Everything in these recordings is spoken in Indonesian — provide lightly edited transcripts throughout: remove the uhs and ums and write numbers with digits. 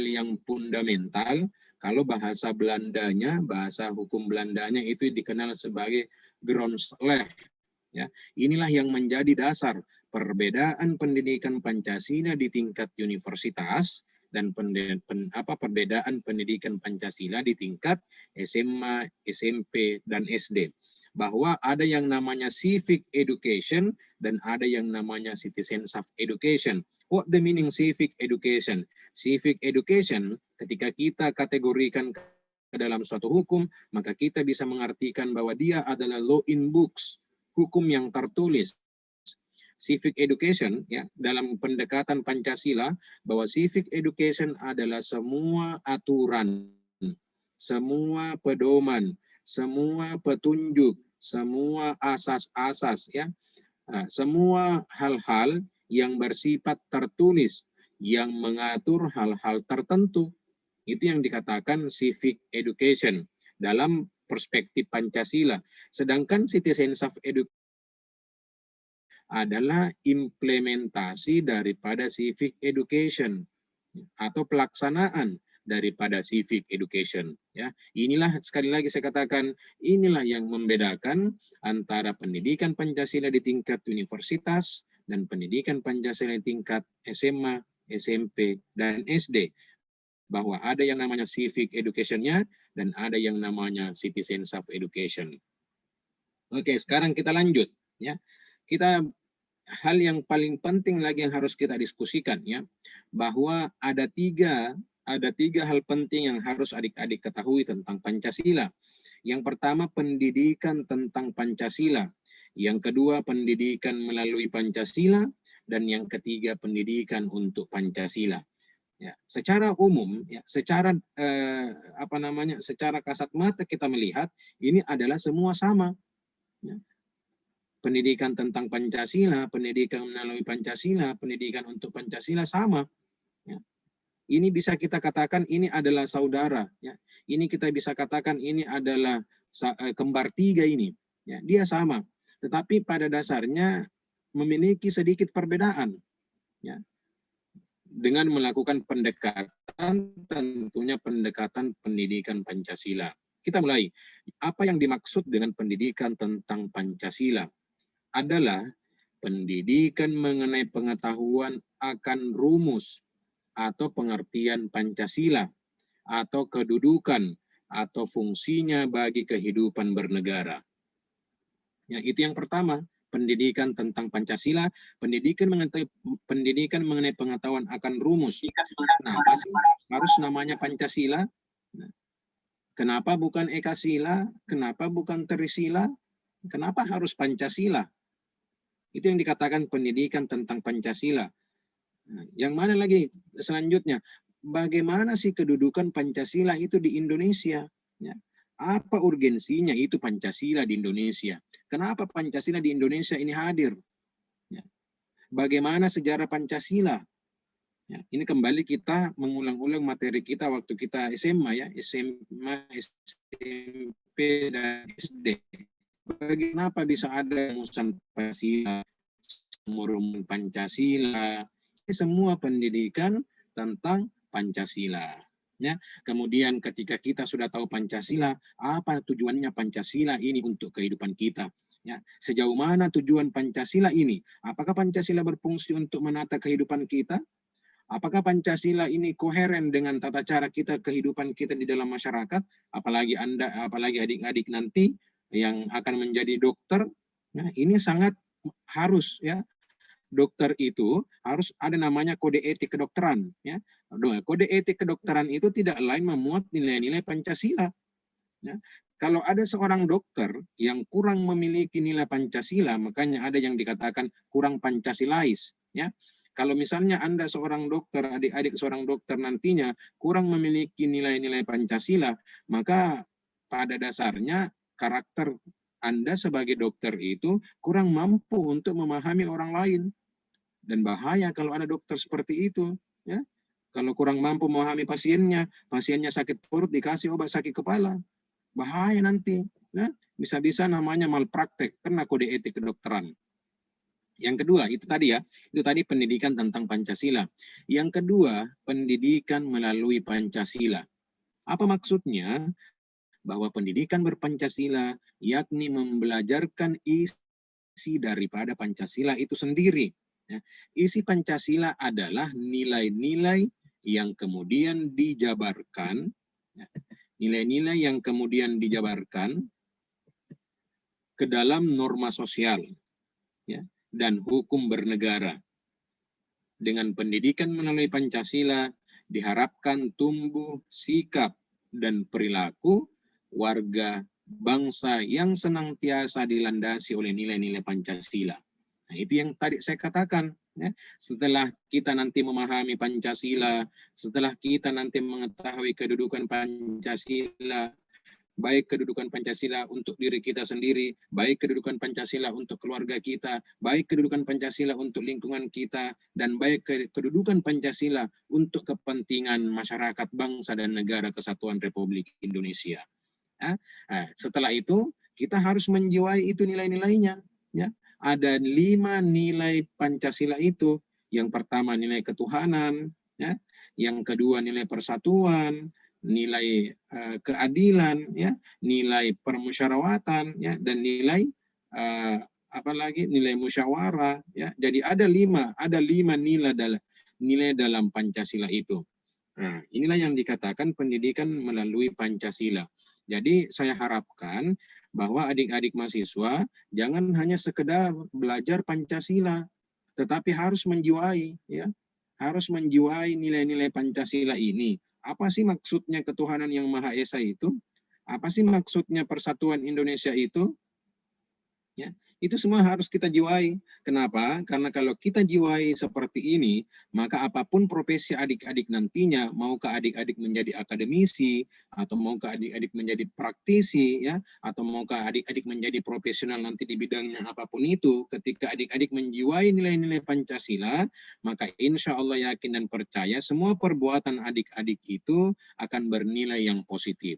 yang fundamental. Kalau bahasa Belandanya, bahasa hukum Belandanya itu dikenal sebagai grondslag. Ya, inilah yang menjadi dasar perbedaan pendidikan Pancasila di tingkat universitas dan perbedaan pendidikan Pancasila di tingkat SMA, SMP, dan SD. Bahwa ada yang namanya civic education dan ada yang namanya citizens of education. What the meaning civic education? Civic education, ketika kita kategorikan ke dalam suatu hukum, maka kita bisa mengartikan bahwa dia adalah law in books, hukum yang tertulis. Civic education, ya, dalam pendekatan Pancasila, bahwa civic education adalah semua aturan, semua pedoman, semua petunjuk, semua asas-asas, ya, semua hal-hal yang bersifat tertulis, yang mengatur hal-hal tertentu. Itu yang dikatakan civic education dalam perspektif Pancasila. Sedangkan citizens of education adalah implementasi daripada civic education atau pelaksanaan daripada civic education. Ya, inilah sekali lagi saya katakan, inilah yang membedakan antara pendidikan Pancasila di tingkat universitas dan pendidikan Pancasila di tingkat SMA, SMP, dan SD. Bahwa ada yang namanya civic education-nya dan ada yang namanya citizens of education. Oke, sekarang kita lanjut. Ya, kita hal yang paling penting lagi yang harus kita diskusikan, ya, bahwa ada tiga hal penting yang harus adik-adik ketahui tentang Pancasila. Yang pertama, pendidikan tentang Pancasila. Yang kedua, pendidikan melalui Pancasila. Dan yang ketiga, pendidikan untuk Pancasila. Ya, secara umum, ya, secara secara kasat mata kita melihat ini adalah semua sama. Ya. Pendidikan tentang Pancasila, pendidikan melalui Pancasila, pendidikan untuk Pancasila sama. Ya. Ini bisa kita katakan ini adalah saudara. Ya. Ini kita bisa katakan ini adalah kembar tiga ini. Ya. Dia sama, tetapi pada dasarnya memiliki sedikit perbedaan. Ya. Dengan melakukan pendekatan, tentunya pendekatan pendidikan Pancasila. Kita mulai. Apa yang dimaksud dengan pendidikan tentang Pancasila? Adalah pendidikan mengenai pengetahuan akan rumus atau pengertian Pancasila atau kedudukan atau fungsinya bagi kehidupan bernegara. Ya, itu yang pertama, pendidikan tentang Pancasila, pendidikan mengenai pengetahuan akan rumus. Kenapa sih harus namanya Pancasila? Kenapa bukan Ekasila? Kenapa bukan Trisila? Kenapa harus Pancasila? Itu yang dikatakan pendidikan tentang Pancasila. Yang mana lagi selanjutnya? Bagaimana sih kedudukan Pancasila itu di Indonesia? Ya. Apa urgensinya itu Pancasila di Indonesia? Kenapa Pancasila di Indonesia ini hadir? Ya. Bagaimana sejarah Pancasila? Ya. Ini kembali kita mengulang-ulang materi kita waktu kita SMA, ya, SMA, SMP, dan SD. Kenapa bisa ada rumusan Pancasila, rumus Pancasila? Ini semua pendidikan tentang Pancasila. Ya, kemudian ketika kita sudah tahu Pancasila, apa tujuannya Pancasila ini untuk kehidupan kita? Ya, sejauh mana tujuan Pancasila ini? Apakah Pancasila berfungsi untuk menata kehidupan kita? Apakah Pancasila ini koheren dengan tata cara kita, kehidupan kita di dalam masyarakat? Apalagi adik-adik nanti yang akan menjadi dokter, ya, ini sangat harus, ya. Dokter itu harus ada namanya kode etik kedokteran, ya. Kode etik kedokteran itu tidak lain memuat nilai-nilai Pancasila, ya. Kalau ada seorang dokter yang kurang memiliki nilai Pancasila, makanya ada yang dikatakan kurang Pancasilais, ya. Kalau misalnya Anda seorang dokter, adik-adik seorang dokter nantinya kurang memiliki nilai-nilai Pancasila, maka pada dasarnya karakter Anda sebagai dokter itu kurang mampu untuk memahami orang lain. Dan bahaya kalau ada dokter seperti itu. Ya. Kalau kurang mampu memahami pasiennya sakit perut dikasih obat sakit kepala. Bahaya nanti. Ya. Bisa-bisa namanya malpraktek, kena kode etik kedokteran. Yang kedua, itu tadi pendidikan tentang Pancasila. Yang kedua, pendidikan melalui Pancasila. Apa maksudnya? Bahwa pendidikan berpancasila yakni membelajarkan isi daripada Pancasila itu sendiri. Ya. Isi Pancasila adalah nilai-nilai yang kemudian dijabarkan, ya, nilai-nilai yang kemudian dijabarkan ke dalam norma sosial, ya, dan hukum bernegara. Dengan pendidikan melalui Pancasila diharapkan tumbuh sikap dan perilaku warga bangsa yang senantiasa dilandasi oleh nilai-nilai Pancasila. Nah, itu yang tadi saya katakan. Ya. Setelah kita nanti memahami Pancasila, setelah kita nanti mengetahui kedudukan Pancasila, baik kedudukan Pancasila untuk diri kita sendiri, baik kedudukan Pancasila untuk keluarga kita, baik kedudukan Pancasila untuk lingkungan kita, dan baik kedudukan Pancasila untuk kepentingan masyarakat bangsa dan negara kesatuan Republik Indonesia. Nah, setelah itu kita harus menjiwai itu nilai-nilainya. Ya. Ada 5 nilai Pancasila itu. Yang pertama nilai ketuhanan, ya. Yang kedua nilai persatuan, nilai keadilan, ya, nilai permusyawaratan, ya, dan nilai nilai musyawarah, ya. Jadi ada 5 nilai dalam Pancasila itu. Nah, inilah yang dikatakan pendidikan melalui Pancasila. Jadi saya harapkan bahwa adik-adik mahasiswa jangan hanya sekedar belajar Pancasila, tetapi harus menjiwai, ya, harus menjiwai nilai-nilai Pancasila ini. Apa sih maksudnya ketuhanan yang Maha Esa itu? Apa sih maksudnya persatuan Indonesia itu? Ya, itu semua harus kita jiwai. Kenapa? Karena kalau kita jiwai seperti ini, maka apapun profesi adik-adik nantinya, mau ke adik-adik menjadi akademisi, atau mau ke adik-adik menjadi praktisi, ya, atau mau ke adik-adik menjadi profesional nanti di bidangnya apapun itu, ketika adik-adik menjiwai nilai-nilai Pancasila, maka insya Allah yakin dan percaya semua perbuatan adik-adik itu akan bernilai yang positif.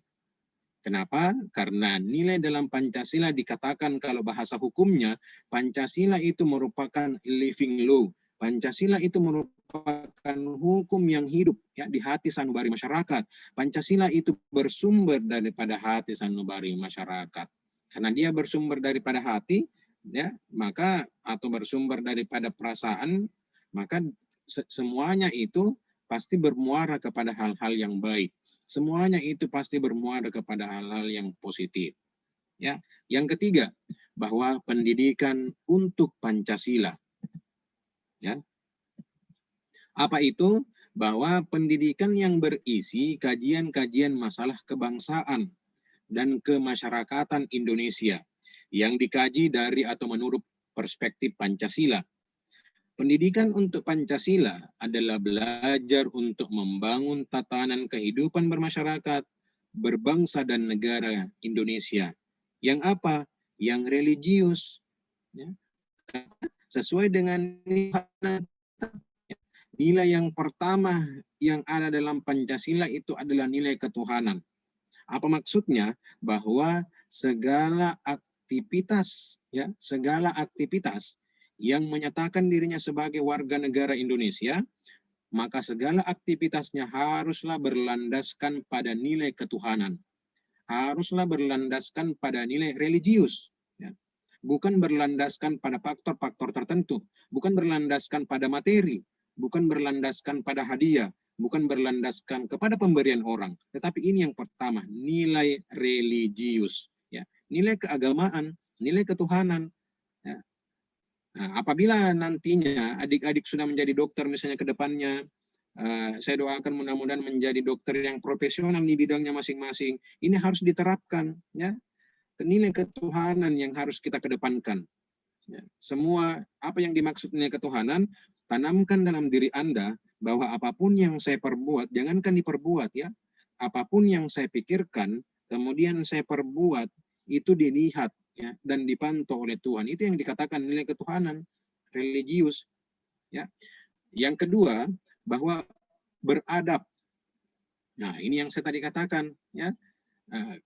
Kenapa? Karena nilai dalam Pancasila dikatakan kalau bahasa hukumnya, Pancasila itu merupakan living law. Pancasila itu merupakan hukum yang hidup, ya, di hati sanubari masyarakat. Pancasila itu bersumber daripada hati sanubari masyarakat. Karena dia bersumber daripada hati, ya, maka atau bersumber daripada perasaan, maka semuanya itu pasti bermuara kepada hal-hal yang baik. Semuanya itu pasti bermuara kepada hal-hal yang positif. Ya, yang ketiga, bahwa pendidikan untuk Pancasila. Ya. Apa itu? Bahwa pendidikan yang berisi kajian-kajian masalah kebangsaan dan kemasyarakatan Indonesia yang dikaji dari atau menurut perspektif Pancasila. Pendidikan untuk Pancasila adalah belajar untuk membangun tatanan kehidupan bermasyarakat, berbangsa dan negara Indonesia. Yang apa? Yang religius. Ya. Sesuai dengan nilai yang pertama yang ada dalam Pancasila itu adalah nilai ketuhanan. Apa maksudnya? Bahwa segala aktivitas, ya, segala aktivitas yang menyatakan dirinya sebagai warga negara Indonesia, maka segala aktivitasnya haruslah berlandaskan pada nilai ketuhanan. Haruslah berlandaskan pada nilai religius. Ya. Bukan berlandaskan pada faktor-faktor tertentu. Bukan berlandaskan pada materi. Bukan berlandaskan pada hadiah. Bukan berlandaskan kepada pemberian orang. Tetapi ini yang pertama, nilai religius. Ya. Nilai keagamaan, nilai ketuhanan. Ya. Nah, apabila nantinya adik-adik sudah menjadi dokter misalnya ke depannya, saya doakan mudah-mudahan menjadi dokter yang profesional di bidangnya masing-masing. Ini harus diterapkan, ya, nilai ketuhanan yang harus kita kedepankan. Ya. Semua apa yang dimaksud nilai ketuhanan, tanamkan dalam diri Anda bahwa apapun yang saya perbuat, jangankan diperbuat, ya, apapun yang saya pikirkan, kemudian saya perbuat, itu dilihat, ya, dan dipantau oleh Tuhan. Itu yang dikatakan nilai ketuhanan, religius. Ya. Yang kedua, bahwa beradab. Nah, ini yang saya tadi katakan, ya.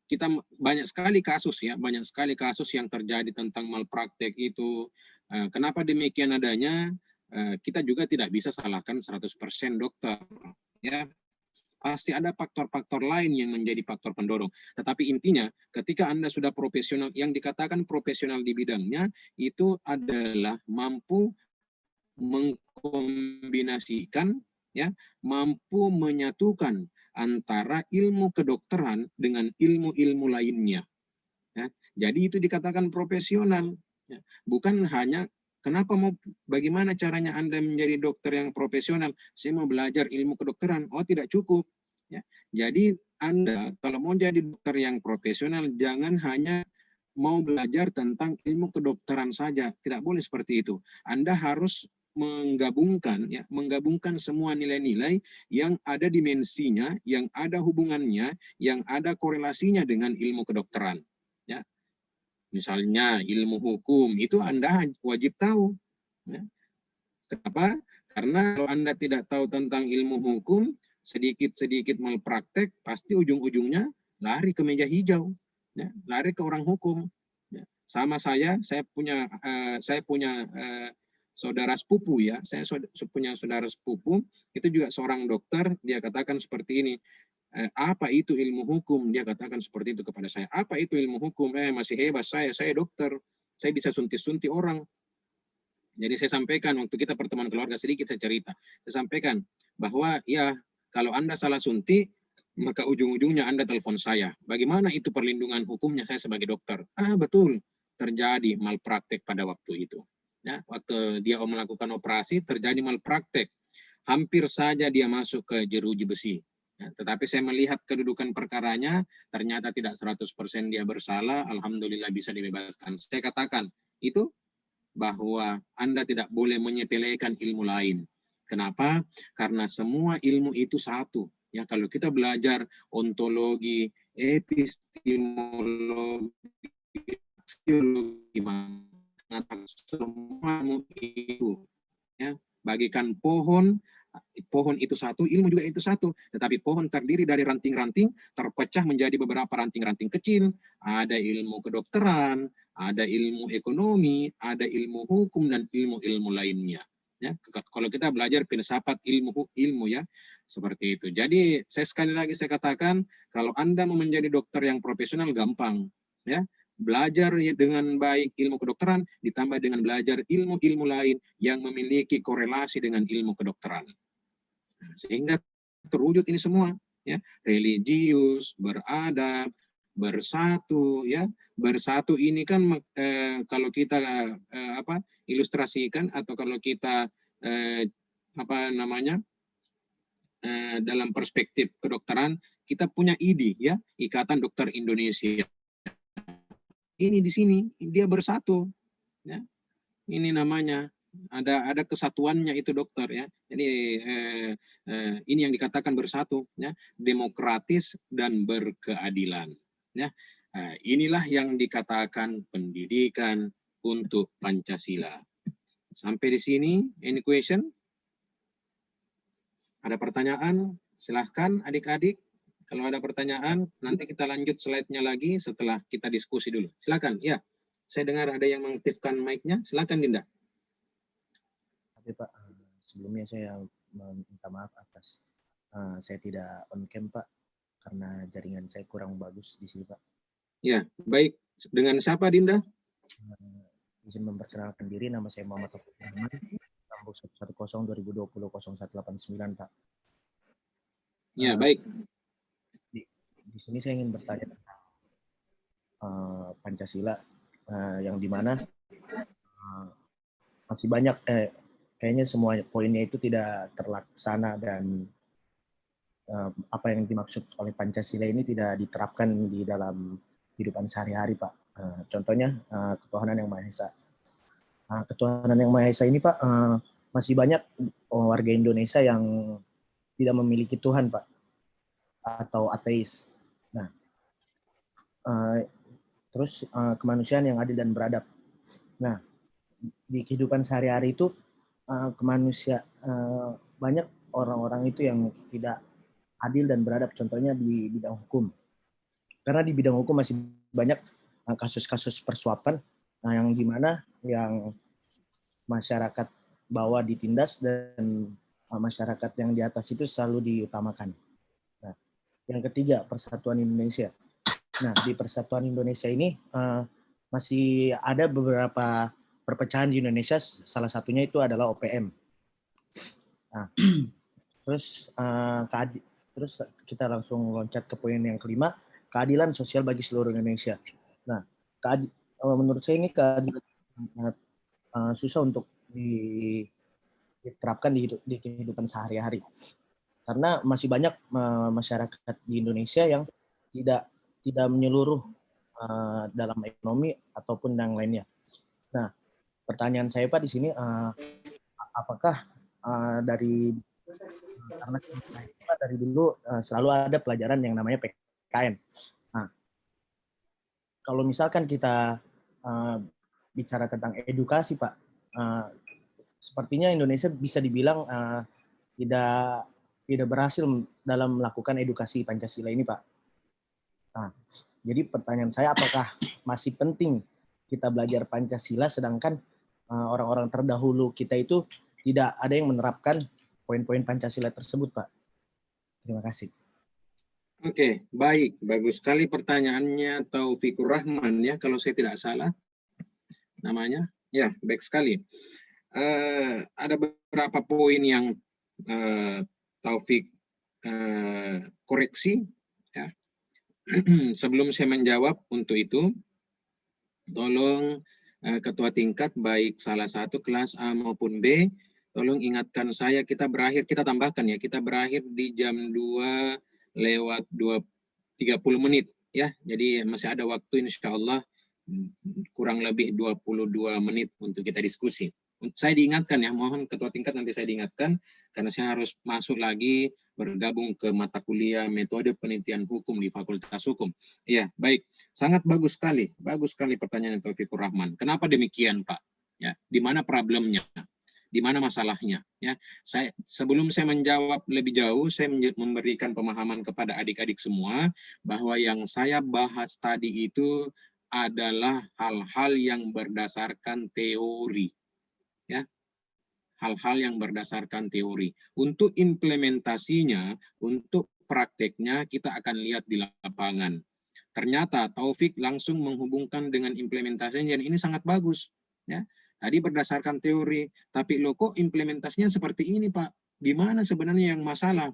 Kita banyak sekali kasus ya, banyak sekali kasus yang terjadi tentang malpraktek itu. Kenapa demikian adanya? Kita juga tidak bisa salahkan 100% dokter, ya. Pasti ada faktor-faktor lain yang menjadi faktor pendorong. Tetapi intinya, ketika Anda sudah profesional, yang dikatakan profesional di bidangnya, itu adalah mampu mengkombinasikan, ya, mampu menyatukan antara ilmu kedokteran dengan ilmu-ilmu lainnya. Ya. Jadi itu dikatakan profesional. Ya. Bukan hanya kenapa mau, bagaimana caranya Anda menjadi dokter yang profesional? Saya mau belajar ilmu kedokteran. Oh, tidak cukup. Ya. Jadi Anda kalau mau jadi dokter yang profesional, jangan hanya mau belajar tentang ilmu kedokteran saja. Tidak boleh seperti itu. Anda harus menggabungkan, ya, menggabungkan semua nilai-nilai yang ada dimensinya, yang ada hubungannya, yang ada korelasinya dengan ilmu kedokteran. Ya. Misalnya ilmu hukum itu Anda wajib tahu. Ya. Kenapa? Karena kalau Anda tidak tahu tentang ilmu hukum, sedikit-sedikit malpraktek, pasti ujung-ujungnya lari ke meja hijau, ya, lari ke orang hukum. Ya. Sama saya punya saudara sepupu, ya, saya punya saudara sepupu, itu juga seorang dokter, dia katakan seperti ini, apa itu ilmu hukum? Dia katakan seperti itu kepada saya. Apa itu ilmu hukum? Masih hebat saya dokter, saya bisa suntik-suntik orang. Jadi saya sampaikan, waktu kita pertemuan keluarga sedikit saya cerita, saya sampaikan bahwa ya kalau Anda salah suntik, maka ujung-ujungnya Anda telepon saya. Bagaimana itu perlindungan hukumnya saya sebagai dokter? Betul, terjadi malpraktek pada waktu itu. Ya, waktu dia melakukan operasi terjadi malpraktek. Hampir saja dia masuk ke jeruji besi. Ya, tetapi saya melihat kedudukan perkaranya, ternyata tidak 100% dia bersalah, alhamdulillah bisa dibebaskan. Saya katakan, itu bahwa Anda tidak boleh menyepelekan ilmu lain. Kenapa? Karena semua ilmu itu satu. Ya, kalau kita belajar ontologi, epistemologi, aksiologi, semua itu, ya, bagikan pohon itu satu, ilmu juga itu satu. Tetapi pohon terdiri dari ranting-ranting, terpecah menjadi beberapa ranting-ranting kecil. Ada ilmu kedokteran, ada ilmu ekonomi, ada ilmu hukum, dan ilmu-ilmu lainnya. Ya, kalau kita belajar filsafat ilmu ya, seperti itu. Jadi saya sekali lagi saya katakan, kalau Anda mau menjadi dokter yang profesional gampang, ya. Belajar dengan baik ilmu kedokteran ditambah dengan belajar ilmu-ilmu lain yang memiliki korelasi dengan ilmu kedokteran. Sehingga terwujud ini semua, ya, religius, beradab, bersatu, ya. Bersatu ini kan kalau kita ilustrasikan atau kalau kita dalam perspektif kedokteran, kita punya ID, ya, Ikatan Dokter Indonesia. Ini di sini dia bersatu, ya. Ini namanya ada kesatuannya itu dokter, ya. Jadi ini yang dikatakan bersatu, ya, demokratis dan berkeadilan, ya. Inilah yang dikatakan pendidikan untuk Pancasila. Sampai di sini, any question? Ada pertanyaan? Silahkan adik-adik. Kalau ada pertanyaan, nanti kita lanjut slide-nya lagi setelah kita diskusi dulu. Silakan, ya. Saya dengar ada yang mengaktifkan mic-nya. Silakan, Dinda. Tapi Pak, sebelumnya saya minta maaf atas saya tidak on cam Pak, karena jaringan saya kurang bagus di sini Pak. Ya, baik. Dengan siapa, Dinda? Izin memperkenalkan diri, nama saya Muhammad Taufik Rahman, Lambung 110 2020 0189 Pak. Ya, baik. Di sini saya ingin bertanya tentang Pancasila, yang dimana masih banyak kayaknya semua poinnya itu tidak terlaksana, dan apa yang dimaksud oleh Pancasila ini tidak diterapkan di dalam kehidupan sehari-hari Pak. Contohnya ketuhanan yang Maha Esa. Ketuhanan yang Maha Esa ini Pak, masih banyak warga Indonesia yang tidak memiliki Tuhan Pak, atau ateis. Nah, terus kemanusiaan yang adil dan beradab. Nah, di kehidupan sehari-hari itu banyak orang-orang itu yang tidak adil dan beradab, contohnya di bidang hukum. Karena di bidang hukum masih banyak kasus-kasus persuapan yang dimana yang masyarakat bawah ditindas dan masyarakat yang di atas itu selalu diutamakan. Nah, yang ketiga, Persatuan Indonesia. Nah, di Persatuan Indonesia ini masih ada beberapa perpecahan di Indonesia, salah satunya itu adalah OPM. Nah, terus kita langsung loncat ke poin yang kelima, keadilan sosial bagi seluruh Indonesia. Nah, menurut saya ini keadilan susah untuk diterapkan di kehidupan sehari-hari. Karena masih banyak masyarakat di Indonesia yang tidak menyeluruh dalam ekonomi ataupun yang lainnya. Nah, pertanyaan saya Pak di sini, apakah karena kita dari dulu selalu ada pelajaran yang namanya PKN. Nah, kalau misalkan kita bicara tentang edukasi Pak, sepertinya Indonesia bisa dibilang tidak berhasil dalam melakukan edukasi Pancasila ini Pak. Nah, jadi pertanyaan saya, apakah masih penting kita belajar Pancasila sedangkan orang-orang terdahulu kita itu tidak ada yang menerapkan poin-poin Pancasila tersebut, Pak? Terima kasih. Oke, baik. Bagus sekali pertanyaannya Taufikur Rahman ya, kalau saya tidak salah namanya. Ya, baik sekali. Ada beberapa poin yang Taufik koreksi. Ya. Sebelum saya menjawab untuk itu, tolong ketua tingkat baik salah satu kelas A maupun B, tolong ingatkan saya, kita tambahkan ya, kita berakhir di jam 2:30 ya. Jadi masih ada waktu insya Allah kurang lebih 22 menit untuk kita diskusi. Saya diingatkan ya, mohon ketua tingkat nanti saya diingatkan, karena saya harus masuk lagi bergabung ke mata kuliah metode penelitian hukum di Fakultas Hukum. Iya, baik. Sangat bagus sekali pertanyaan Taufikur Rahman. Kenapa demikian, Pak? Ya, di mana problemnya? Di mana masalahnya? Ya, sebelum saya menjawab lebih jauh, saya memberikan pemahaman kepada adik-adik semua bahwa yang saya bahas tadi itu adalah hal-hal yang berdasarkan teori. Ya, hal-hal yang berdasarkan teori. Untuk implementasinya, untuk prakteknya kita akan lihat di lapangan. Ternyata Taufik langsung menghubungkan dengan implementasinya, dan ini sangat bagus. Ya, tadi berdasarkan teori, tapi loh kok implementasinya seperti ini Pak? Gimana sebenarnya yang masalah?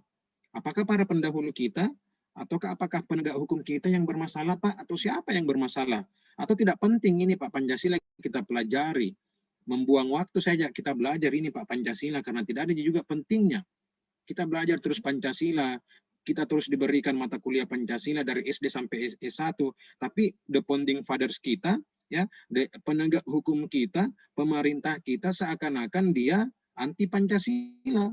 Apakah para pendahulu kita, ataukah apakah penegak hukum kita yang bermasalah Pak? Atau siapa yang bermasalah? Atau tidak penting ini Pak Pancasila kita pelajari? Membuang waktu saja kita belajar ini Pak Pancasila, karena tidak ada juga pentingnya. Kita belajar terus Pancasila, kita terus diberikan mata kuliah Pancasila dari SD sampai S1, tapi the founding fathers kita, ya, penegak hukum kita, pemerintah kita seakan-akan dia anti Pancasila.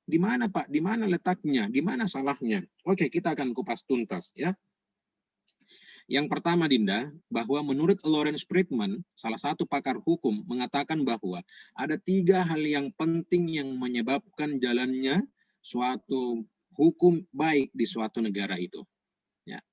Di mana Pak? Di mana letaknya? Di mana salahnya? Oke, kita akan kupas tuntas ya. Yang pertama Dinda, bahwa menurut Lawrence Friedman, salah satu pakar hukum, mengatakan bahwa ada 3 hal yang penting yang menyebabkan jalannya suatu hukum baik di suatu negara itu. Ya.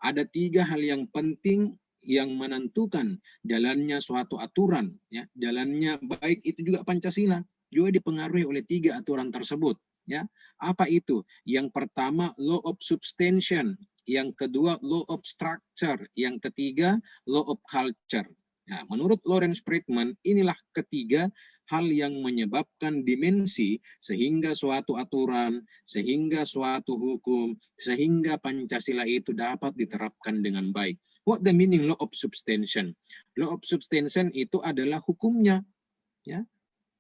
Ada 3 hal yang penting yang menentukan jalannya suatu aturan, ya, jalannya baik itu juga Pancasila, juga dipengaruhi oleh 3 aturan tersebut. Ya. Apa itu? Yang pertama law of substantion, yang kedua law of structure, yang ketiga law of culture. Nah, menurut Lawrence Friedman, inilah ketiga hal yang menyebabkan dimensi sehingga suatu aturan, sehingga suatu hukum, sehingga Pancasila itu dapat diterapkan dengan baik. What the meaning law of substantion? Law of substantion itu adalah hukumnya. Ya.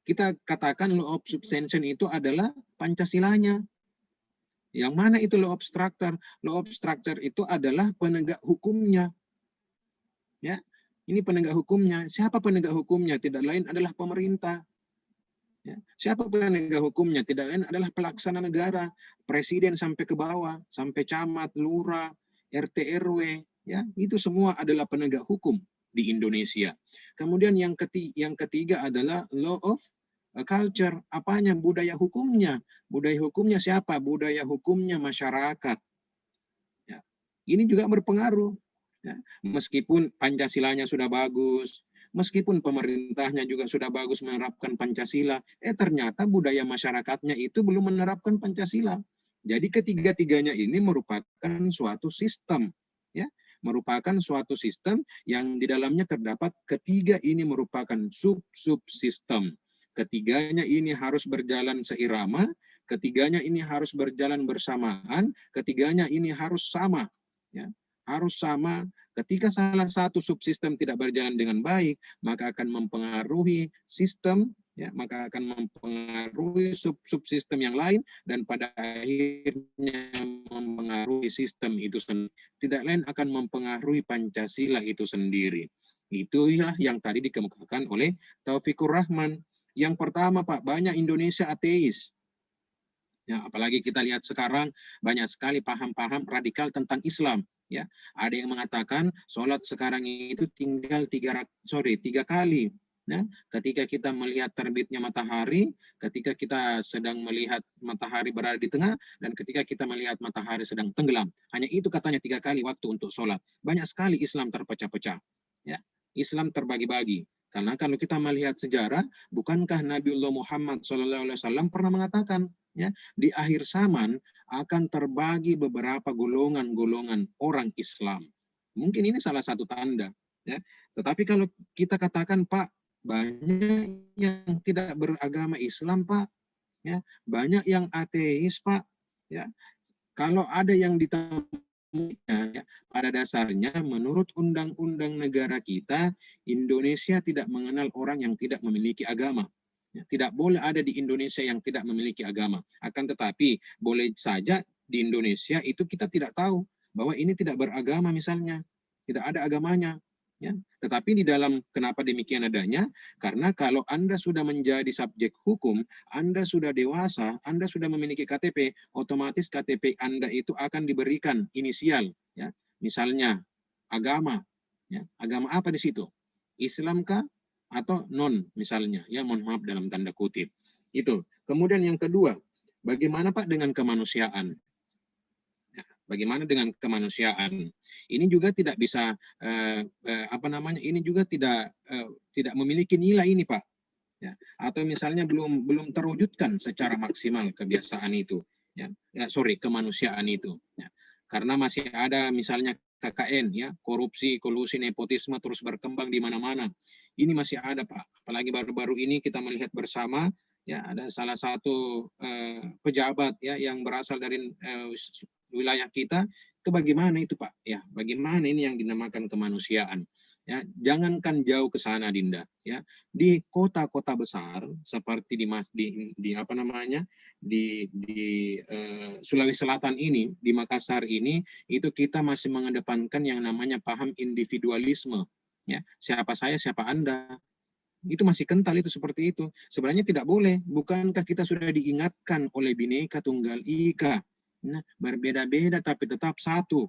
Kita katakan law of substantion itu adalah Pancasilanya. Yang mana itu law of structure? Law of structure itu adalah penegak hukumnya. Ya, ini penegak hukumnya. Siapa penegak hukumnya? Tidak lain adalah pemerintah. Ya. Siapa penegak hukumnya? Tidak lain adalah pelaksana negara, presiden sampai ke bawah, sampai camat, lurah, RT RW. Ya, itu semua adalah penegak hukum di Indonesia. Kemudian yang ketiga adalah law of culture. Apanya? Budaya hukumnya. Budaya hukumnya siapa? Budaya hukumnya masyarakat. Ya. Ini juga berpengaruh. Ya. Meskipun Pancasilanya sudah bagus, meskipun pemerintahnya juga sudah bagus menerapkan Pancasila, ternyata budaya masyarakatnya itu belum menerapkan Pancasila. Jadi ketiga-tiganya ini merupakan suatu sistem, ya, merupakan suatu sistem yang di dalamnya terdapat ketiga ini merupakan sub-subsistem. Ketiganya ini harus berjalan seirama, ketiganya ini harus berjalan bersamaan, ketiganya ini harus sama, ya, harus sama. Ketika salah satu subsistem tidak berjalan dengan baik, maka akan mempengaruhi sistem, ya, maka akan mempengaruhi subsistem yang lain, dan pada akhirnya mempengaruhi sistem itu sendiri. Tidak lain akan mempengaruhi Pancasila itu sendiri. Itulah yang tadi dikemukakan oleh Taufikur Rahman. Yang pertama, Pak, banyak Indonesia ateis. Ya, apalagi kita lihat sekarang banyak sekali paham-paham radikal tentang Islam. Ya, ada yang mengatakan sholat sekarang itu tinggal 3 kali. Ya, ketika kita melihat terbitnya matahari, ketika kita sedang melihat matahari berada di tengah, dan ketika kita melihat matahari sedang tenggelam. Hanya itu katanya 3 kali waktu untuk sholat. Banyak sekali Islam terpecah-pecah. Ya, Islam terbagi-bagi. Karena kalau kita melihat sejarah, bukankah Nabiullah Muhammad SAW pernah mengatakan, ya, di akhir zaman akan terbagi beberapa golongan-golongan orang Islam. Mungkin ini salah satu tanda. Ya. Tetapi kalau kita katakan, Pak, banyak yang tidak beragama Islam, Pak. Ya. Banyak yang ateis, Pak. Ya. Kalau ada yang ya, pada dasarnya menurut undang-undang negara kita, Indonesia tidak mengenal orang yang tidak memiliki agama. Tidak boleh ada di Indonesia yang tidak memiliki agama. Akan tetapi boleh saja di Indonesia itu kita tidak tahu bahwa ini tidak beragama misalnya, tidak ada agamanya. Ya. Tetapi di dalam kenapa demikian adanya? Karena kalau Anda sudah menjadi subjek hukum, Anda sudah dewasa, Anda sudah memiliki KTP, otomatis KTP Anda itu akan diberikan inisial. Ya. Misalnya agama. Ya. Agama apa di situ? Islamkah? Atau non misalnya, ya, mohon maaf dalam tanda kutip. Itu. Kemudian yang kedua, bagaimana Pak dengan kemanusiaan? Ya, bagaimana dengan kemanusiaan? Ini juga tidak bisa ini juga tidak memiliki nilai ini, Pak. Ya. Atau misalnya belum terwujudkan secara maksimal kebiasaan itu. Ya. Kemanusiaan itu. Ya. Karena masih ada misalnya KKN, ya, korupsi, kolusi, nepotisme terus berkembang di mana-mana. Ini masih ada, Pak. Apalagi baru-baru ini kita melihat bersama, ya, ada salah satu pejabat, ya, yang berasal dari wilayah kita. Itu bagaimana itu, Pak? Ya, bagaimana ini yang dinamakan kemanusiaan? Ya, jangankan jauh ke sana, Dinda. Ya, di kota-kota besar seperti di Sulawesi Selatan ini, di Makassar ini, itu kita masih mengedepankan yang namanya paham individualisme. Ya, siapa saya, siapa Anda. Itu masih kental itu seperti itu. Sebenarnya tidak boleh. Bukankah kita sudah diingatkan oleh Bhinneka Tunggal Ika? Nah, berbeda-beda tapi tetap satu.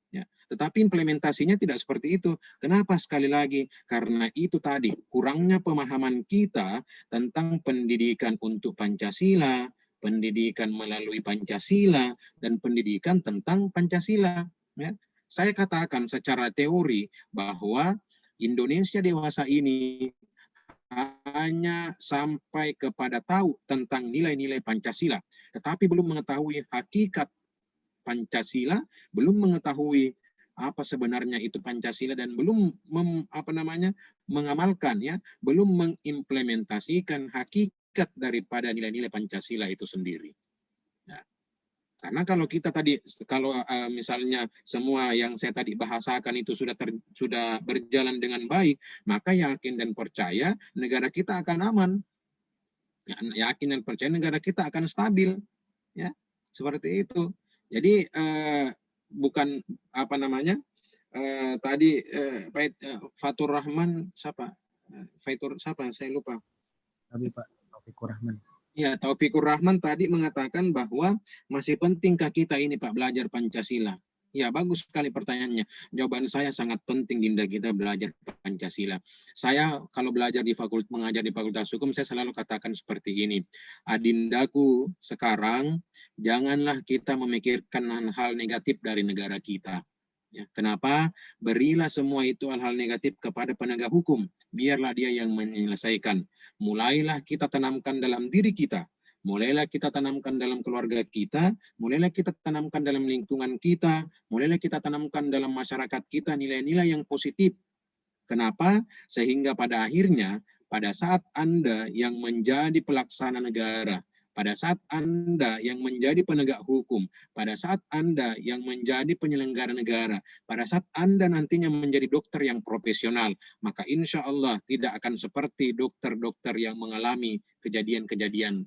Ya. Tetapi implementasinya tidak seperti itu. Kenapa? Sekali lagi, karena itu tadi, kurangnya pemahaman kita tentang pendidikan untuk Pancasila, pendidikan melalui Pancasila, dan pendidikan tentang Pancasila. Ya. Saya katakan secara teori bahwa Indonesia dewasa ini hanya sampai kepada tahu tentang nilai-nilai Pancasila, tetapi belum mengetahui hakikat Pancasila, belum mengetahui apa sebenarnya itu Pancasila, dan belum mengamalkan, ya, belum mengimplementasikan hakikat daripada nilai-nilai Pancasila itu sendiri. Ya. Karena kalau kita tadi, misalnya semua yang saya tadi bahasakan itu sudah berjalan dengan baik, maka yakin dan percaya negara kita akan aman. Yakin dan percaya negara kita akan stabil. Ya, seperti itu. Jadi bukan tadi Fatur Rahman siapa? Saya lupa. Tapi Pak Taufikur Rahman. Ya, Taufikur Rahman tadi mengatakan bahwa masih pentingkah kita ini, Pak, belajar Pancasila. Ya, bagus sekali pertanyaannya. Jawaban saya sangat penting, Dinda, kita belajar Pancasila. Saya kalau mengajar di Fakultas Hukum, saya selalu katakan seperti ini. Adindaku, sekarang janganlah kita memikirkan hal negatif dari negara kita. Ya, kenapa? Berilah semua itu hal-hal negatif kepada penegak hukum. Biarlah dia yang menyelesaikan. Mulailah kita tanamkan dalam diri kita. Mulailah kita tanamkan dalam keluarga kita. Mulailah kita tanamkan dalam lingkungan kita. Mulailah kita tanamkan dalam masyarakat kita nilai-nilai yang positif. Kenapa? Sehingga pada akhirnya, pada saat Anda yang menjadi pelaksana negara, pada saat Anda yang menjadi penegak hukum, pada saat Anda yang menjadi penyelenggara negara, pada saat Anda nantinya menjadi dokter yang profesional, maka insya Allah tidak akan seperti dokter-dokter yang mengalami kejadian-kejadian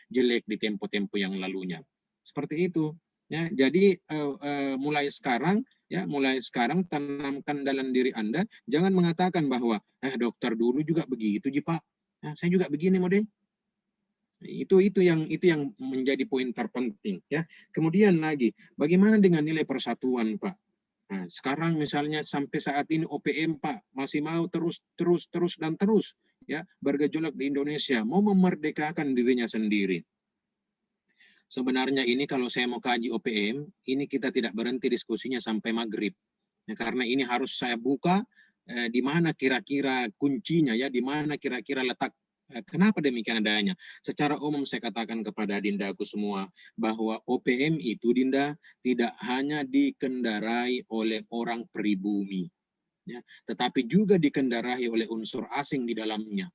jelek di tempo-tempo yang lalunya. Seperti itu. Ya, jadi mulai sekarang tanamkan dalam diri Anda, jangan mengatakan bahwa dokter dulu juga begitu, Ji Pak. Nah, saya juga begini model. Itu yang menjadi poin terpenting, ya. Kemudian lagi, bagaimana dengan nilai persatuan, Pak? Nah, sekarang misalnya sampai saat ini OPM, Pak, masih mau terus ya bergejolak di Indonesia, mau memerdekakan dirinya sendiri. Sebenarnya ini kalau saya mau kaji OPM, ini kita tidak berhenti diskusinya sampai maghrib. Ya, karena ini harus saya buka di mana kira-kira kuncinya, ya, di mana kira-kira letak. Kenapa demikian adanya? Secara umum saya katakan kepada Dindaku semua, bahwa OPM itu, Dinda, tidak hanya dikendarai oleh orang pribumi, ya, tetapi juga dikendarai oleh unsur asing di dalamnya.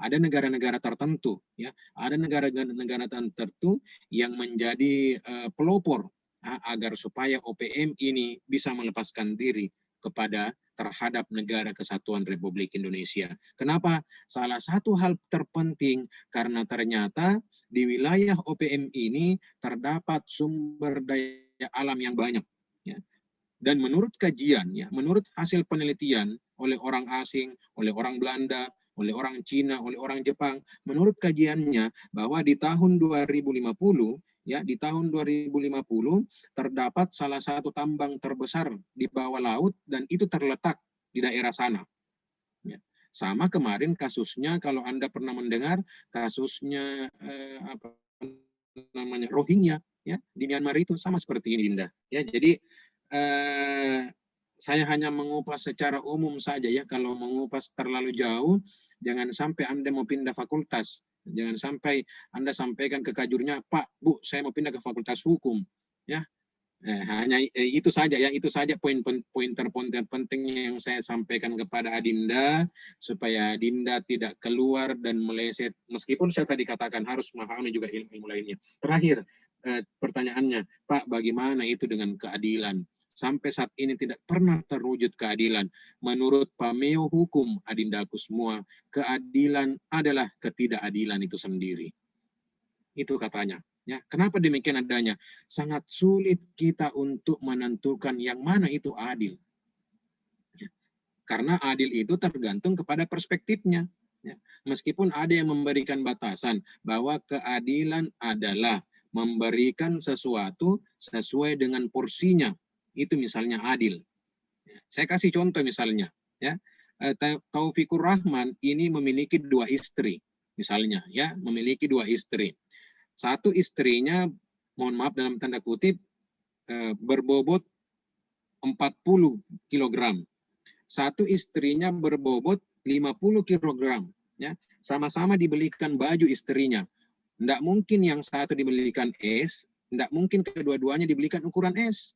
Ada negara-negara tertentu, ya, ada negara-negara tertentu yang menjadi pelopor agar supaya OPM ini bisa melepaskan diri terhadap negara kesatuan Republik Indonesia. Kenapa? Salah satu hal terpenting karena ternyata di wilayah OPM ini terdapat sumber daya alam yang banyak, ya. Dan menurut kajian, ya, menurut hasil penelitian oleh orang asing, oleh orang Belanda, oleh orang Cina, oleh orang Jepang, menurut kajiannya bahwa di tahun 2050, ya, di tahun 2050 terdapat salah satu tambang terbesar di bawah laut dan itu terletak di daerah sana. Ya. Sama kemarin kasusnya, kalau Anda pernah mendengar kasusnya Rohingya, ya, di Myanmar itu sama seperti ini, Dinda. Ya, jadi saya hanya mengupas secara umum saja, ya. Kalau mengupas terlalu jauh, jangan sampai Anda mau pindah fakultas. Jangan sampai Anda sampaikan ke kajurnya, Pak, Bu, saya mau pindah ke fakultas hukum. Ya, hanya itu saja, ya. Itu saja poin terpenting yang saya sampaikan kepada Adinda, supaya Adinda tidak keluar dan meleset. Meskipun saya tadi katakan harus memahami juga ilmu lainnya. Terakhir, pertanyaannya, Pak, bagaimana itu dengan keadilan? Sampai saat ini tidak pernah terwujud keadilan. Menurut pameo hukum, Adindaku semua, keadilan adalah ketidakadilan itu sendiri. Itu katanya. Ya, kenapa demikian adanya? Sangat sulit kita untuk menentukan yang mana itu adil. Ya, karena adil itu tergantung kepada perspektifnya. Ya, meskipun ada yang memberikan batasan bahwa keadilan adalah memberikan sesuatu sesuai dengan porsinya, itu misalnya adil. Saya kasih contoh misalnya, ya, Taufikur Rahman ini memiliki 2 istri, misalnya, ya, memiliki 2 istri. Satu istrinya, mohon maaf dalam tanda kutip, berbobot 40 kg. Satu istrinya berbobot 50 kg. Ya, sama-sama dibelikan baju istrinya. Tidak mungkin yang satu dibelikan S, tidak mungkin kedua-duanya dibelikan ukuran S.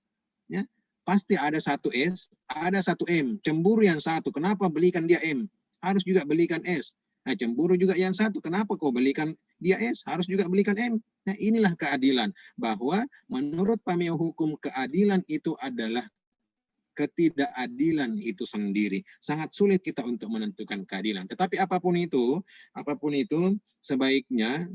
Ya, pasti ada satu S, ada satu M. Cemburu yang satu, kenapa belikan dia M? Harus juga belikan S. Nah, cemburu juga yang satu, kenapa kau belikan dia S? Harus juga belikan M. Nah, inilah keadilan. Bahwa menurut pameo hukum, keadilan itu adalah ketidakadilan itu sendiri. Sangat sulit kita untuk menentukan keadilan. Tetapi apapun itu sebaiknya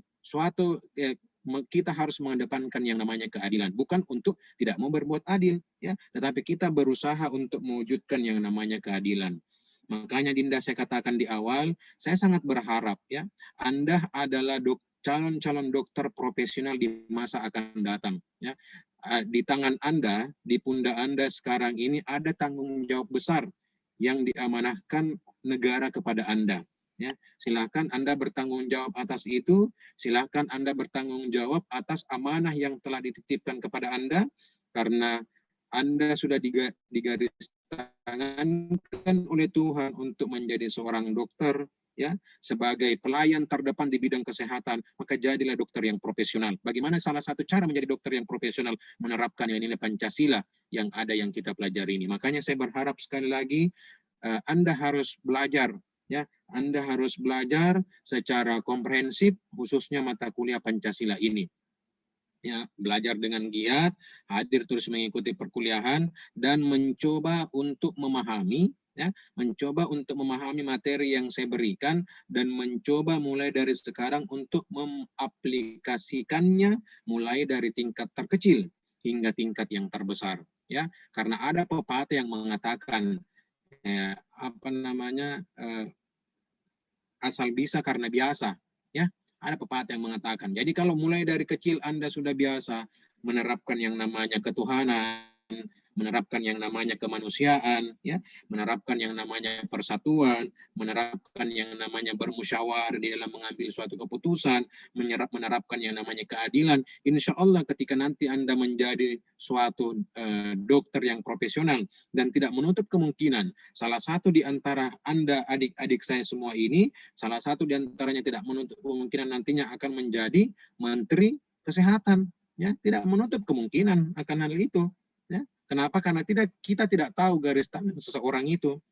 kita harus mengedepankan yang namanya keadilan, bukan untuk tidak mau berbuat adil, ya, tetapi kita berusaha untuk mewujudkan yang namanya keadilan. Makanya Dinda, saya katakan di awal, saya sangat berharap, ya, Anda adalah calon-calon dokter profesional di masa akan datang, ya. Di tangan Anda, di pundak Anda sekarang ini ada tanggung jawab besar yang diamanahkan negara kepada Anda. Ya, silakan Anda bertanggung jawab atas itu, silakan Anda bertanggung jawab atas amanah yang telah dititipkan kepada Anda, karena Anda sudah digaris tangankan oleh Tuhan untuk menjadi seorang dokter, ya, sebagai pelayan terdepan di bidang kesehatan, maka jadilah dokter yang profesional. Bagaimana salah satu cara menjadi dokter yang profesional? Menerapkan nilai Pancasila yang ada yang kita pelajari ini. Makanya saya berharap sekali lagi Anda harus belajar, ya, Anda harus belajar secara komprehensif, khususnya mata kuliah Pancasila ini. Ya, belajar dengan giat, hadir terus mengikuti perkuliahan, dan mencoba untuk memahami, ya, mencoba untuk memahami materi yang saya berikan, dan mencoba mulai dari sekarang untuk mengaplikasikannya mulai dari tingkat terkecil hingga tingkat yang terbesar, ya, karena ada pepatah yang mengatakan asal bisa karena biasa, ya. Ada pepatah yang mengatakan. Jadi kalau mulai dari kecil Anda sudah biasa menerapkan yang namanya ketuhanan, menerapkan yang namanya kemanusiaan, ya, menerapkan yang namanya persatuan, menerapkan yang namanya bermusyawarah di dalam mengambil suatu keputusan, menerapkan yang namanya keadilan. Insya Allah ketika nanti Anda menjadi suatu dokter yang profesional, dan tidak menutup kemungkinan salah satu di antara Anda, adik-adik saya semua ini, salah satu di antaranya tidak menutup kemungkinan nantinya akan menjadi menteri kesehatan, ya, tidak menutup kemungkinan akan hal itu, ya. Kenapa? Karena kita tidak tahu garis tangan seseorang itu.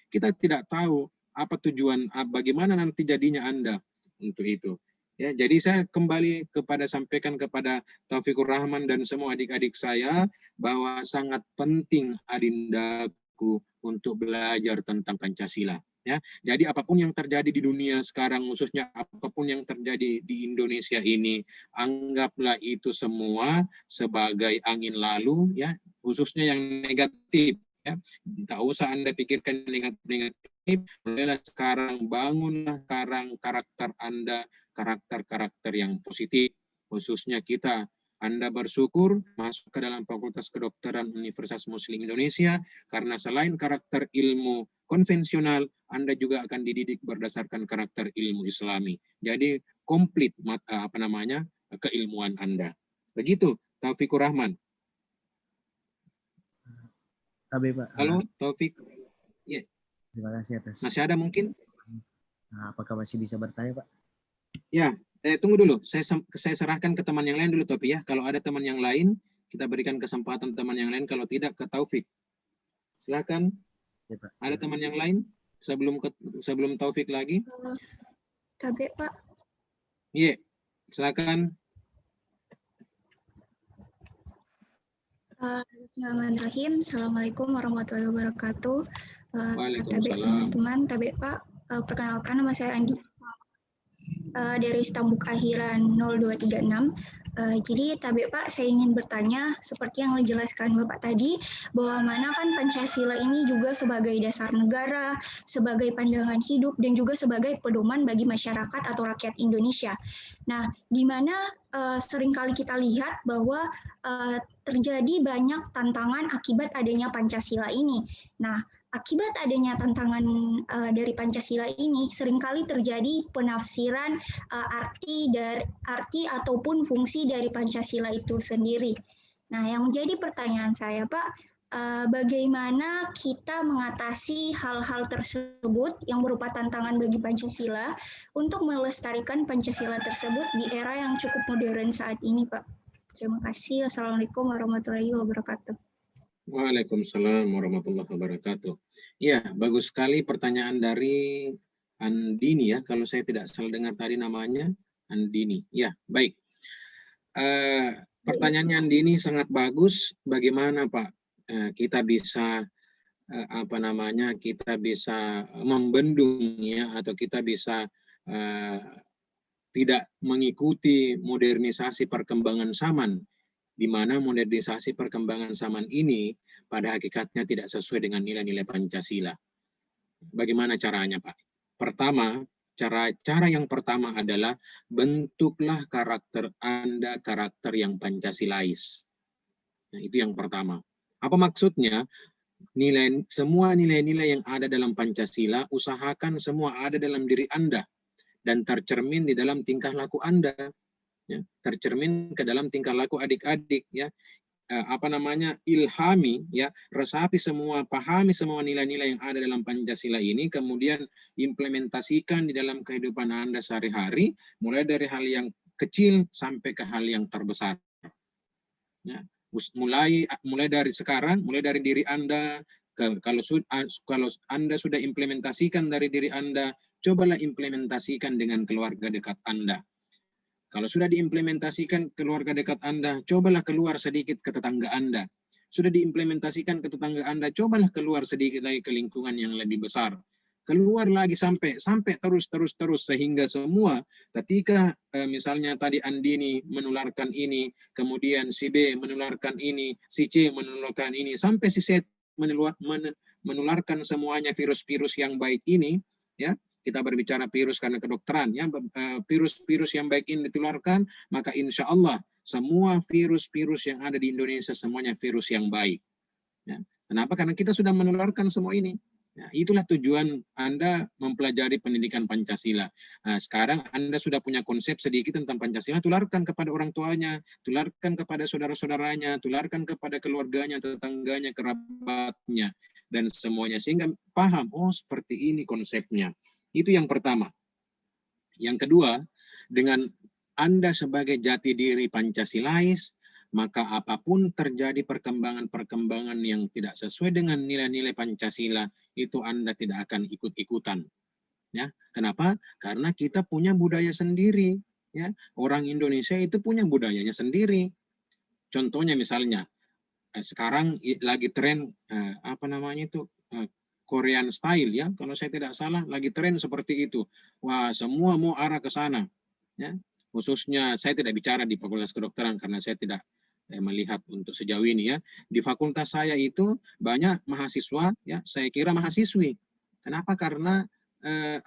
Kita tidak tahu apa tujuan, bagaimana nanti jadinya Anda untuk itu. Ya, jadi saya kembali sampaikan kepada Taufikur Rahman dan semua adik-adik saya bahwa sangat penting adindaku untuk belajar tentang Pancasila. Ya, jadi apapun yang terjadi di dunia sekarang, khususnya apapun yang terjadi di Indonesia ini, anggaplah itu semua sebagai angin lalu, ya, khususnya yang negatif. Ya, tak usah Anda pikirkan negatif. Mulailah sekarang, bangunlah sekarang karakter Anda, karakter yang positif. Khususnya kita, Anda bersyukur masuk ke dalam Fakultas Kedokteran Universitas Muslim Indonesia, karena selain karakter ilmu konvensional, Anda juga akan dididik berdasarkan karakter ilmu Islami. Jadi komplit keilmuan Anda. Begitu, Taufikur Rahman. Pak. Halo, Taufik. Ya. Terima kasih atas. Masih ada mungkin? Nah, apakah masih bisa bertanya, Pak? Ya, tunggu dulu. Saya serahkan ke teman yang lain dulu, Taufik, ya. Kalau ada teman yang lain, kita berikan kesempatan teman yang lain. Kalau tidak, ke Taufik. Silakan. Ya, Pak. Ada teman yang lain sebelum Taufik lagi? Tabe, Pak. Iya, silakan. Bismillahirrahmanirrahim. Assalamualaikum warahmatullahi wabarakatuh. Waalaikumsalam. Teman-teman, Tabe, Pak. Perkenalkan, nama saya Andi. Dari Stambuk akhiran 0236. Jadi Tabe Pak, saya ingin bertanya seperti yang dijelaskan Bapak tadi, bahwa mana kan Pancasila ini juga sebagai dasar negara, sebagai pandangan hidup, dan juga sebagai pedoman bagi masyarakat atau rakyat Indonesia. Nah, di mana seringkali kita lihat bahwa terjadi banyak tantangan akibat adanya Pancasila ini. Nah, akibat adanya tantangan dari Pancasila ini, seringkali terjadi penafsiran arti ataupun fungsi dari Pancasila itu sendiri. Nah, yang menjadi pertanyaan saya, Pak, bagaimana kita mengatasi hal-hal tersebut yang berupa tantangan bagi Pancasila untuk melestarikan Pancasila tersebut di era yang cukup modern saat ini, Pak. Terima kasih. Assalamualaikum warahmatullahi wabarakatuh. Waalaikumsalam warahmatullahi wabarakatuh. Ya, bagus sekali pertanyaan dari Andini, ya. Kalau saya tidak salah dengar tadi namanya, Andini. Ya, baik. Pertanyaannya Andini sangat bagus. Bagaimana, Pak, kita bisa kita bisa membendung, ya, atau kita bisa tidak mengikuti modernisasi perkembangan zaman, di mana modernisasi perkembangan zaman ini pada hakikatnya tidak sesuai dengan nilai-nilai Pancasila. Bagaimana caranya, Pak? Pertama, cara yang pertama adalah bentuklah karakter Anda, karakter yang Pancasilais. Nah, itu yang pertama. Apa maksudnya? Semua nilai-nilai yang ada dalam Pancasila, usahakan semua ada dalam diri Anda dan tercermin di dalam tingkah laku Anda. Ya, tercermin ke dalam tingkah laku adik-adik, ya. ilhami, ya, resapi semua, pahami semua nilai-nilai yang ada dalam Pancasila ini, kemudian implementasikan di dalam kehidupan Anda sehari-hari, mulai dari hal yang kecil sampai ke hal yang terbesar. Ya, mulai dari sekarang, mulai dari diri Anda. Kalau Anda sudah implementasikan dari diri Anda, cobalah implementasikan dengan keluarga dekat Anda. Kalau sudah diimplementasikan keluarga dekat Anda, cobalah keluar sedikit ke tetangga Anda. Sudah diimplementasikan ke tetangga Anda, cobalah keluar sedikit lagi ke lingkungan yang lebih besar. Keluar lagi sampai terus sehingga semua ketika misalnya tadi Andini menularkan ini, kemudian si B menularkan ini, si C menularkan ini, sampai si Z menularkan semuanya virus-virus yang baik ini, ya. Kita berbicara virus karena kedokteran, ya, virus-virus yang baik ini ditularkan, maka insya Allah semua virus-virus yang ada di Indonesia semuanya virus yang baik. Ya. Kenapa? Karena kita sudah menularkan semua ini. Ya, itulah tujuan Anda mempelajari pendidikan Pancasila. Nah, sekarang Anda sudah punya konsep sedikit tentang Pancasila, tularkan kepada orang tuanya, tularkan kepada saudara-saudaranya, tularkan kepada keluarganya, tetangganya, kerabatnya, dan semuanya, sehingga paham, oh seperti ini konsepnya. Itu yang pertama. Yang kedua, dengan Anda sebagai jati diri Pancasilais, maka apapun terjadi perkembangan-perkembangan yang tidak sesuai dengan nilai-nilai Pancasila, itu Anda tidak akan ikut-ikutan. Ya, kenapa? Karena kita punya budaya sendiri. Ya, orang Indonesia itu punya budayanya sendiri. Contohnya misalnya, sekarang lagi tren Korean style, ya, kalau saya tidak salah lagi tren seperti itu. Wah, semua mau arah ke sana, ya. Khususnya saya tidak bicara di Fakultas Kedokteran karena saya tidak melihat untuk sejauh ini, ya. Di fakultas saya itu banyak mahasiswa, ya, saya kira mahasiswi. Kenapa? Karena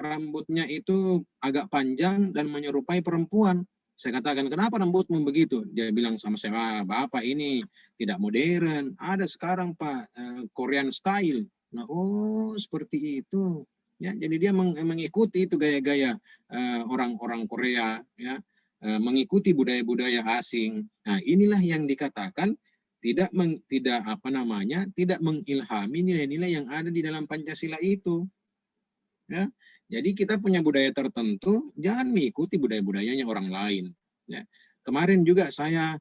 rambutnya itu agak panjang dan menyerupai perempuan. Saya katakan, kenapa rambutmu begitu? Dia bilang sama saya, Bapak ini tidak modern. Ada sekarang Pak Korean style. Nah, oh seperti itu. Ya, jadi dia mengikuti itu gaya-gaya orang-orang Korea, ya, mengikuti budaya-budaya asing. Nah, inilah yang dikatakan tidak mengilhami nilai-nilai yang ada di dalam Pancasila itu. Ya, jadi kita punya budaya tertentu, jangan mengikuti budaya-budayanya orang lain. Ya. Kemarin juga saya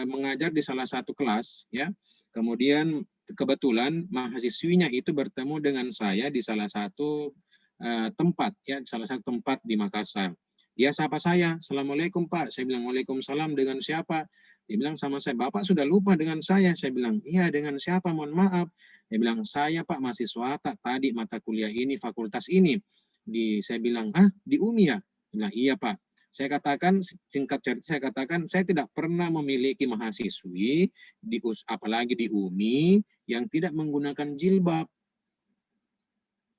mengajar di salah satu kelas, ya. Kemudian kebetulan mahasiswinya itu bertemu dengan saya di salah satu tempat, ya, salah satu tempat di Makassar. Dia sapa saya, Assalamualaikum Pak. Saya bilang, Waalaikumsalam, dengan siapa? Dia bilang sama saya, Bapak sudah lupa dengan saya. Saya bilang, iya, dengan siapa? Mohon maaf. Dia bilang, saya Pak mahasiswa tadi mata kuliah ini, fakultas ini. Saya bilang, di UMI ya? Dia bilang, iya Pak. Saya katakan, singkat cerita, saya tidak pernah memiliki mahasiswi, apalagi di UMI, yang tidak menggunakan jilbab.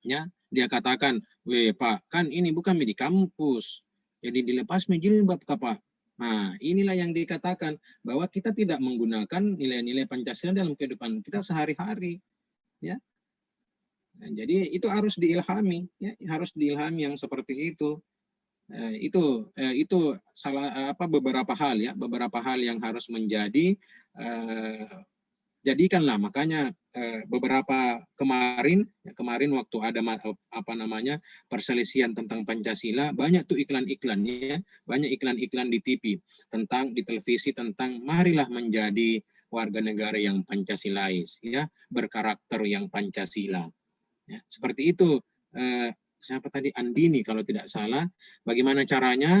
Ya, dia katakan, weh Pak, kan ini bukan di kampus, jadi dilepas jilbab Pak. Nah, inilah yang dikatakan, bahwa kita tidak menggunakan nilai-nilai Pancasila dalam kehidupan kita sehari-hari. Ya, nah, jadi itu harus diilhami, ya, harus diilhami yang seperti itu. Itu beberapa hal, ya, beberapa hal yang harus menjadi jadikanlah. Makanya beberapa kemarin waktu ada perselisihan tentang Pancasila, banyak tuh iklan-iklannya, banyak iklan-iklan di TV di televisi tentang marilah menjadi warga negara yang Pancasilais, ya, berkarakter yang Pancasila. Ya, seperti itu. Siapa tadi, Andini kalau tidak salah. Bagaimana caranya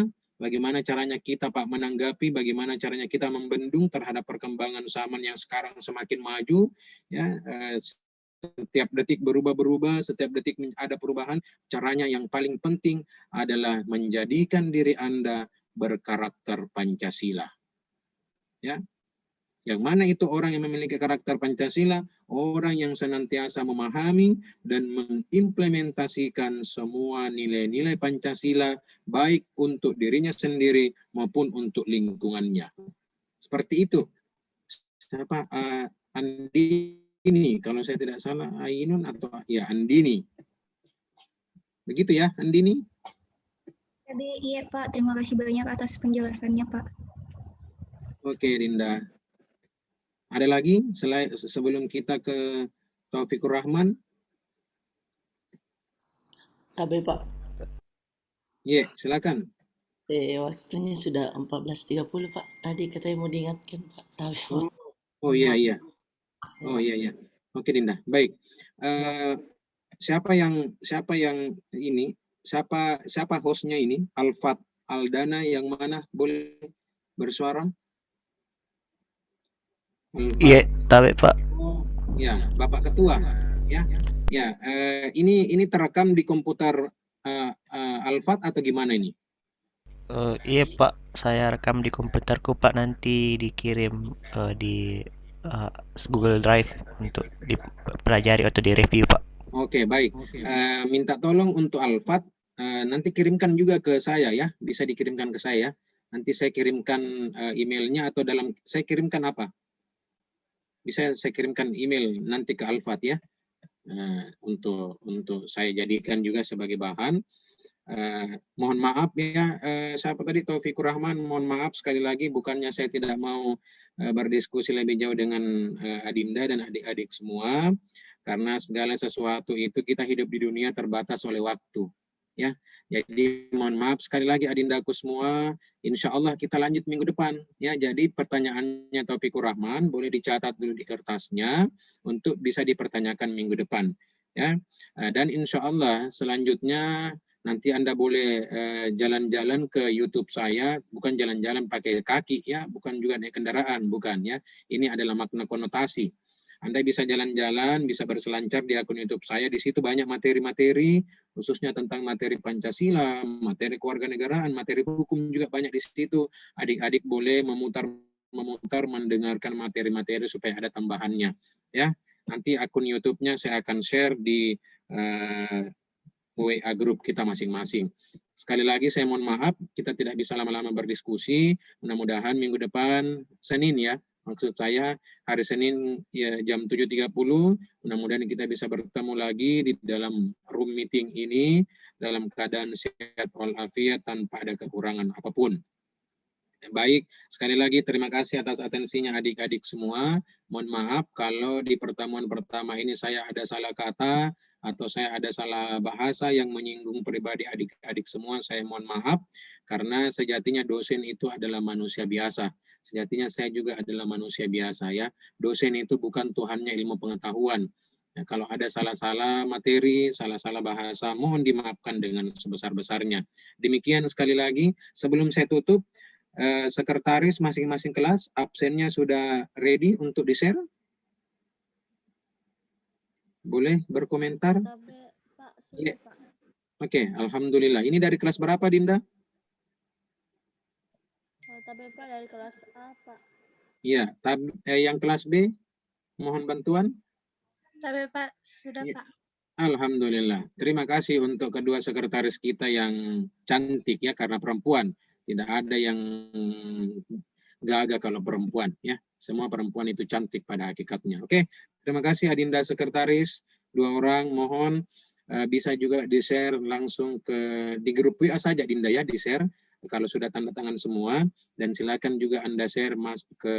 kita Pak menanggapi, bagaimana caranya kita membendung terhadap perkembangan zaman yang sekarang semakin maju, ya, setiap detik berubah-berubah, setiap detik ada perubahan. Caranya yang paling penting adalah menjadikan diri Anda berkarakter Pancasila. Ya. Yang mana itu orang yang memiliki karakter Pancasila? Orang yang senantiasa memahami dan mengimplementasikan semua nilai-nilai Pancasila, baik untuk dirinya sendiri maupun untuk lingkungannya. Seperti itu. Siapa? Andini, kalau saya tidak salah, Ainun atau ya Andini. Begitu ya, Andini? Iya Pak, terima kasih banyak atas penjelasannya Pak. Oke, Dinda. Ada lagi sebelum kita ke Taufikur Rahman? Tapi Pak, Silakan. waktunya sudah 14.30 Pak. Tadi katanya mau diingatkan Pak. Tapi Pak. Oh iya. Oke Dinda, baik. Siapa yang ini? Siapa hostnya ini? Alfat Aldana yang mana? Boleh bersuara? Iya, tapi Pak. Ya, Bapak Ketua. Ya. Ini terekam di komputer Alfat atau gimana ini? Iya Pak, saya rekam di komputerku Pak, nanti dikirim di Google Drive untuk dipelajari atau direview Pak. Oke, baik. Minta tolong untuk Alfat, nanti kirimkan juga ke saya ya, bisa dikirimkan ke saya. Nanti saya kirimkan emailnya atau saya kirimkan apa? Bisa saya kirimkan email nanti ke Alfat ya, untuk saya jadikan juga sebagai bahan. Mohon maaf ya, siapa tadi? Taufikur Rahman, mohon maaf sekali lagi, bukannya saya tidak mau berdiskusi lebih jauh dengan Adinda dan adik-adik semua, karena segala sesuatu itu kita hidup di dunia terbatas oleh waktu. Ya, jadi mohon maaf sekali lagi Adindaku semua. Insya Allah kita lanjut minggu depan. Ya, jadi pertanyaannya Taufikur Rahman boleh dicatat dulu di kertasnya untuk bisa dipertanyakan minggu depan. Ya, dan insya Allah selanjutnya nanti Anda boleh jalan-jalan ke YouTube saya, bukan jalan-jalan pakai kaki ya, bukan juga naik kendaraan, bukan ya. Ini adalah makna konotasi. Anda bisa jalan-jalan, bisa berselancar di akun YouTube saya. Di situ banyak materi-materi, khususnya tentang materi Pancasila, materi kewarganegaraan, materi hukum juga banyak di situ. Adik-adik boleh memutar mendengarkan materi-materi supaya ada tambahannya. Ya, nanti akun YouTube-nya saya akan share di WA grup kita masing-masing. Sekali lagi saya mohon maaf, kita tidak bisa lama-lama berdiskusi. Mudah-mudahan minggu depan, Senin ya, maksud saya hari Senin ya, jam 7.30, mudah-mudahan kita bisa bertemu lagi di dalam room meeting ini, dalam keadaan sehat walafiat tanpa ada kekurangan apapun. Baik, sekali lagi terima kasih atas atensinya adik-adik semua. Mohon maaf kalau di pertemuan pertama ini saya ada salah kata atau saya ada salah bahasa yang menyinggung pribadi adik-adik semua. Saya mohon maaf karena sejatinya dosen itu adalah manusia biasa. Sejatinya saya juga adalah manusia biasa ya. Dosen itu bukan Tuhannya ilmu pengetahuan. Ya, kalau ada salah-salah materi, salah-salah bahasa, mohon dimaafkan dengan sebesar-besarnya. Demikian sekali lagi, sebelum saya tutup, sekretaris masing-masing kelas absennya sudah ready untuk di-share? Boleh berkomentar? Pak, sudah, Pak. Oke, alhamdulillah. Ini dari kelas berapa, Dinda? Tapi Pak dari kelas A, Pak. Iya, yang kelas B mohon bantuan? Tapi Pak, sudah, Ya. Pak. Alhamdulillah. Terima kasih untuk kedua sekretaris kita yang cantik ya, karena perempuan. Tidak ada yang gagah kalau perempuan ya. Semua perempuan itu cantik pada hakikatnya. Oke, terima kasih Adinda sekretaris. 2 orang mohon bisa juga di-share langsung di grup WA saja Dinda ya, di-share kalau sudah tanda tangan semua, dan silakan juga Anda share ke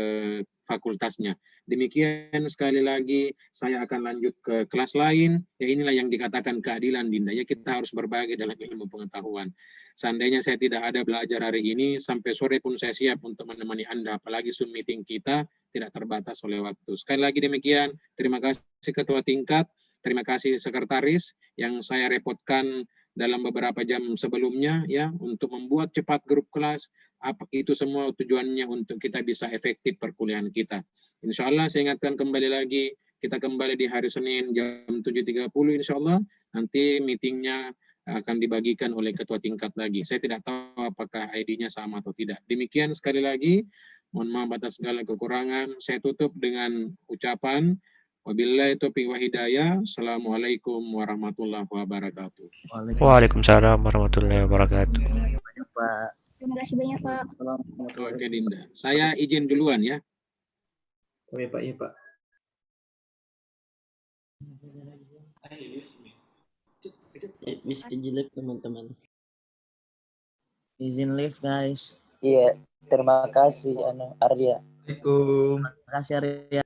fakultasnya. Demikian sekali lagi saya akan lanjut ke kelas lain. Ya inilah yang dikatakan keadilan Dinda ya, kita harus berbagi dalam ilmu pengetahuan. Seandainya saya tidak ada belajar hari ini, sampai sore pun saya siap untuk menemani Anda, apalagi Zoom meeting kita tidak terbatas oleh waktu. Sekali lagi demikian, terima kasih Ketua Tingkat, terima kasih Sekretaris yang saya repotkan dalam beberapa jam sebelumnya ya untuk membuat cepat grup kelas. Apa itu semua tujuannya untuk kita bisa efektif perkuliahan kita. Insya Allah saya ingatkan kembali lagi, kita kembali di hari Senin jam 7.30 insya Allah. Nanti meetingnya akan dibagikan oleh Ketua Tingkat lagi. Saya tidak tahu apakah ID-nya sama atau tidak. Demikian sekali lagi, mohon maaf atas segala kekurangan. Saya tutup dengan ucapan wabillahi taufiq wa hidayah. Assalamualaikum warahmatullahi wabarakatuh. Waalaikumsalam warahmatullahi wabarakatuh. Pak. Terima kasih banyak, Pak. Oke, Dinda. Saya izin duluan ya. Oke, Pak, iya, Pak. Bisa jelek teman-teman. Izin live guys. Iya, terima kasih Arya. Terima kasih Arya.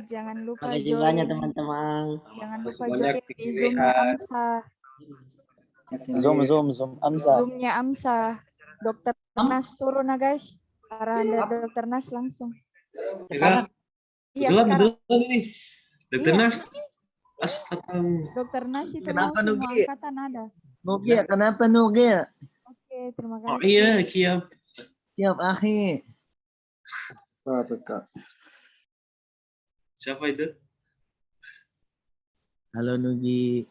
Jangan lupa Makasih banyak join. teman-teman. Jangan Makasih lupa banyak, join di Zoom-nya Rehan. AMSA. Zoom Amsa. Zoom-nya AMSA. Dokter Nas suruh nah guys. Arahan dari Dokter Nas langsung. Sekarang Iya sekarang. ini. Dokter Iya. Nas. Astaga. Dokter Nas itu Kenapa, mau semua Nugi? angkatan ada. Nugia, kenapa Nugia? Oke, terima Oh kasih. iya, Kiam. Siap, akhi. Siapa itu? Halo Nugi.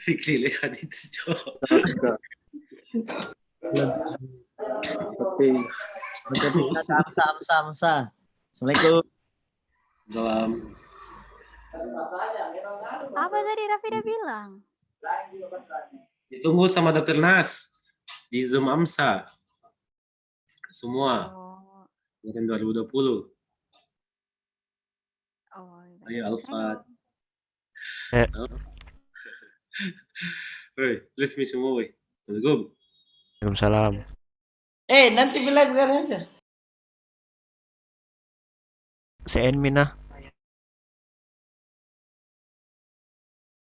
Fikri lihat itu, Cok. Amsa. Assalamualaikum. Salam. Apa tadi Rafida bilang? Ditunggu sama Dokter Nas di Zoom AMSA. Semua. Oh, Tahun 2020. iya. Ayo Alfat. Eh. Hei, lift me semua, weh. Assalamualaikum. Waalaikumsalam. nanti live aja. Saya admin ah.